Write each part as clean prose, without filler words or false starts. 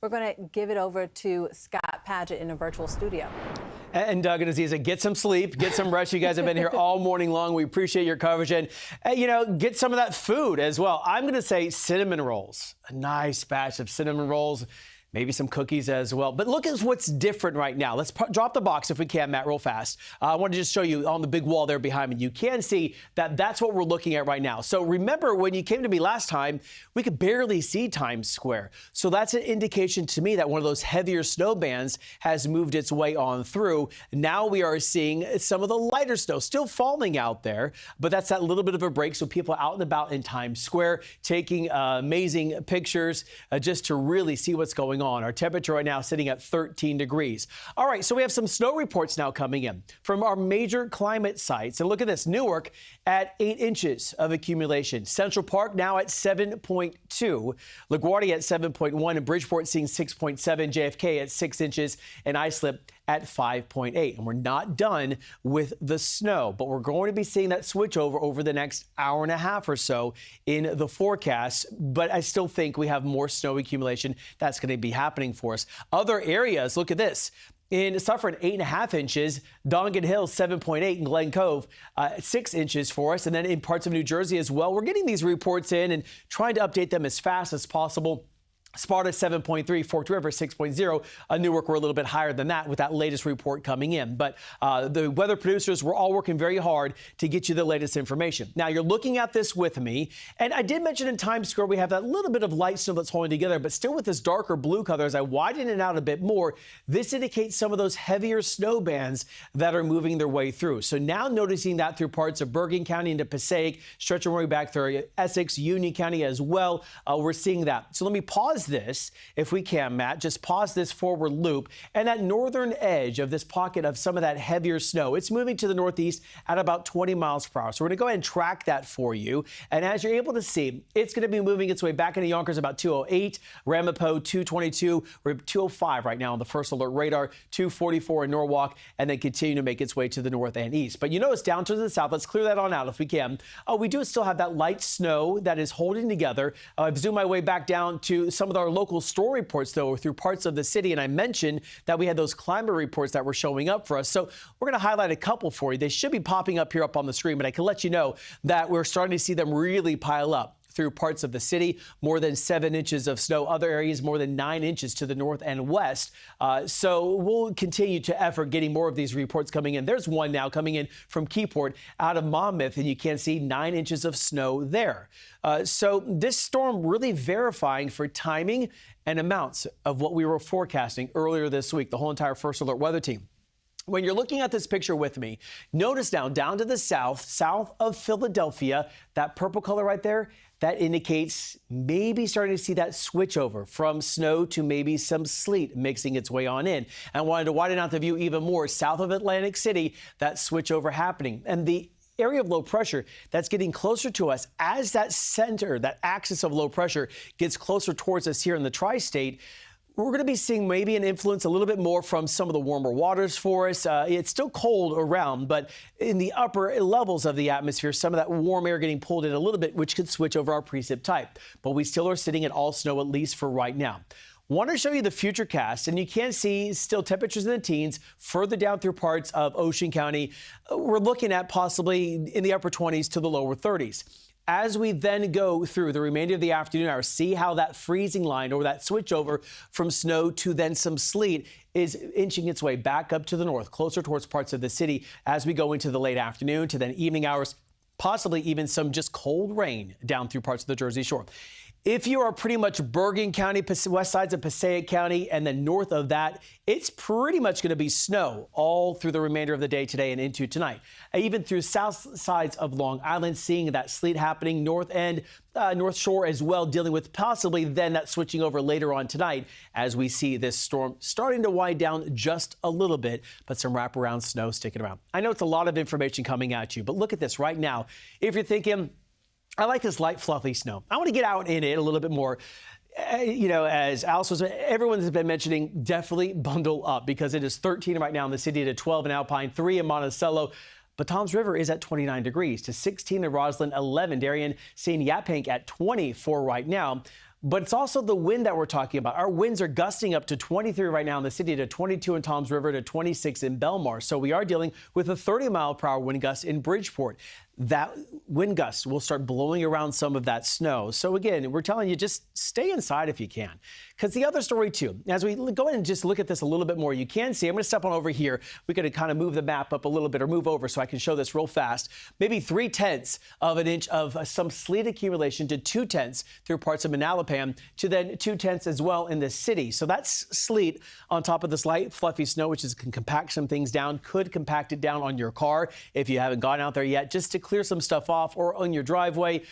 We're going to give it over to Scott Padgett in a virtual studio. And Doug and Aziza, get some sleep, get some rest. You guys have been here all morning long. We appreciate your coverage. And, get some of that food as well. I'm going to say cinnamon rolls, a nice batch of cinnamon rolls. Maybe some cookies as well. But look at what's different right now. Let's drop the box if we can, Matt, real fast. I want to just show you on the big wall there behind me. You can see that that's what we're looking at right now. So remember when you came to me last time, we could barely see Times Square. So that's an indication to me that one of those heavier snow bands has moved its way on through. Now we are seeing some of the lighter snow still falling out there, but that's that little bit of a break. So people out and about in Times Square taking amazing pictures just to really see what's going on. Our temperature right now sitting at 13 degrees. All right, so we have some snow reports now coming in from our major climate sites. And look at this, Newark at 8 inches of accumulation. Central Park now at 7.2. LaGuardia at 7.1 and Bridgeport seeing 6.7. JFK at 6 inches and Islip at 5.8. And we're not done with the snow, but we're going to be seeing that switch over the next hour and a half or so in the forecast. But I still think we have more snow accumulation that's going to be happening for us. Other areas, look at this. In Suffern, 8.5 inches, Dongan Hill, 7.8, and Glen Cove, 6 inches for us. And then in parts of New Jersey as well. We're getting these reports in and trying to update them as fast as possible. Sparta 7.3, Forked River 6.0, Newark we're a little bit higher than that with that latest report coming in. But the weather producers were all working very hard to get you the latest information. Now you're looking at this with me, and I did mention in Times Square we have that little bit of light snow that's holding together, but still with this darker blue color as I widen it out a bit more, this indicates some of those heavier snow bands that are moving their way through. So now noticing that through parts of Bergen County into Passaic, stretching way back through Essex, Union County as well, we're seeing that. So let me pause this, if we can, Matt, just pause this forward loop, and that northern edge of this pocket of some of that heavier snow, it's moving to the northeast at about 20 miles per hour. So we're going to go ahead and track that for you. And as you're able to see, it's going to be moving its way back into Yonkers about 208, Ramapo 222, we're at 205 right now on the first alert radar, 244 in Norwalk, and then continue to make its way to the north and east. But you notice down to the south, let's clear that on out if we can. We do still have that light snow that is holding together. I've zoomed my way back down to some of our local storm reports, though, through parts of the city. And I mentioned that we had those climate reports that were showing up for us. So we're going to highlight a couple for you. They should be popping up here up on the screen, but I can let you know that we're starting to see them really pile up through parts of the city, more than 7 inches of snow. Other areas, more than 9 inches to the north and west. So we'll continue to effort getting more of these reports coming in. There's one now coming in from Keyport out of Monmouth, and you can see 9 inches of snow there. So this storm really verifying for timing and amounts of what we were forecasting earlier this week, the whole entire First Alert weather team. When you're looking at this picture with me, notice now down to the south of Philadelphia, that purple color right there, that indicates maybe starting to see that switch over from snow to maybe some sleet mixing its way on in. And I wanted to widen out the view even more south of Atlantic City, that switch over happening. And the area of low pressure that's getting closer to us as that center, that axis of low pressure gets closer towards us here in the tri-state, we're going to be seeing maybe an influence a little bit more from some of the warmer waters for us. It's still cold around, but in the upper levels of the atmosphere, some of that warm air getting pulled in a little bit, which could switch over our precip type. But we still are sitting at all snow, at least for right now. Want to show you the future cast, and you can see still temperatures in the teens further down through parts of Ocean County. We're looking at possibly in the upper 20s to the lower 30s. As we then go through the remainder of the afternoon hours, see how that freezing line or that switch over from snow to then some sleet is inching its way back up to the north, closer towards parts of the city as we go into the late afternoon to then evening hours, possibly even some just cold rain down through parts of the Jersey Shore. If you are pretty much Bergen County, west sides of Passaic County, and then north of that, it's pretty much going to be snow all through the remainder of the day today and into tonight. Even through south sides of Long Island, seeing that sleet happening, north end, North Shore as well, dealing with possibly then that switching over later on tonight as we see this storm starting to wind down just a little bit, but some wraparound snow sticking around. I know it's a lot of information coming at you, but look at this right now. If you're thinking, I like this light, fluffy snow, I want to get out in it a little bit more. As Alice was, everyone has been mentioning, definitely bundle up because it is 13 right now in the city to 12 in Alpine, 3 in Monticello. But Toms River is at 29 degrees to 16 in Roslyn, 11. Darien, seeing Yaphank at 24 right now. but it's also the wind that we're talking about. Our winds are gusting up to 23 right now in the city, to 22 in Toms River, to 26 in Belmar. So we are dealing with a 30-mile-per-hour wind gust in Bridgeport. That wind gust will start blowing around some of that snow. So again, we're telling you, just stay inside if you can. Because the other story too, as we go ahead and just look at this a little bit more, you can see, I'm going to step on over here. We got to kind of move the map up a little bit, or move over so I can show this real fast. Maybe 3/10 of an inch of some sleet accumulation, to 2/10 through parts of Manalapan, to then 2/10 as well in the city. So that's sleet on top of this light fluffy snow, which can compact some things down, could compact it down on your car if you haven't gone out there yet, just to clear some stuff off, or on your driveway,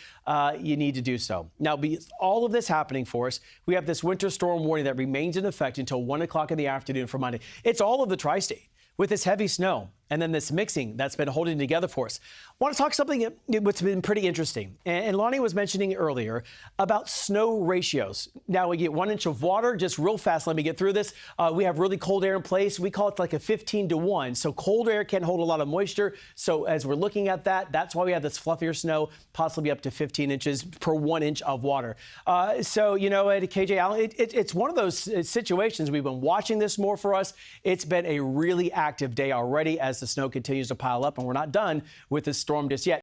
you need to do so. Now, all of this happening for us, we have this winter storm warning that remains in effect until 1 o'clock in the afternoon for Monday. It's all of the tri-state with this heavy snow and then this mixing that's been holding together for us. I want to talk something what's been pretty interesting. And Lonnie was mentioning earlier about snow ratios. Now we get 1 inch of water, just real fast. Let me get through this. We have really cold air in place. We call it like a 15-to-1. So cold air can hold a lot of moisture. So as we're looking at that, that's why we have this fluffier snow, possibly up to 15 inches per 1 inch of water. So, you know, at KJ Allen, it's one of those situations. We've been watching this more for us. It's been a really active day already as the snow continues to pile up, and we're not done with this storm just yet.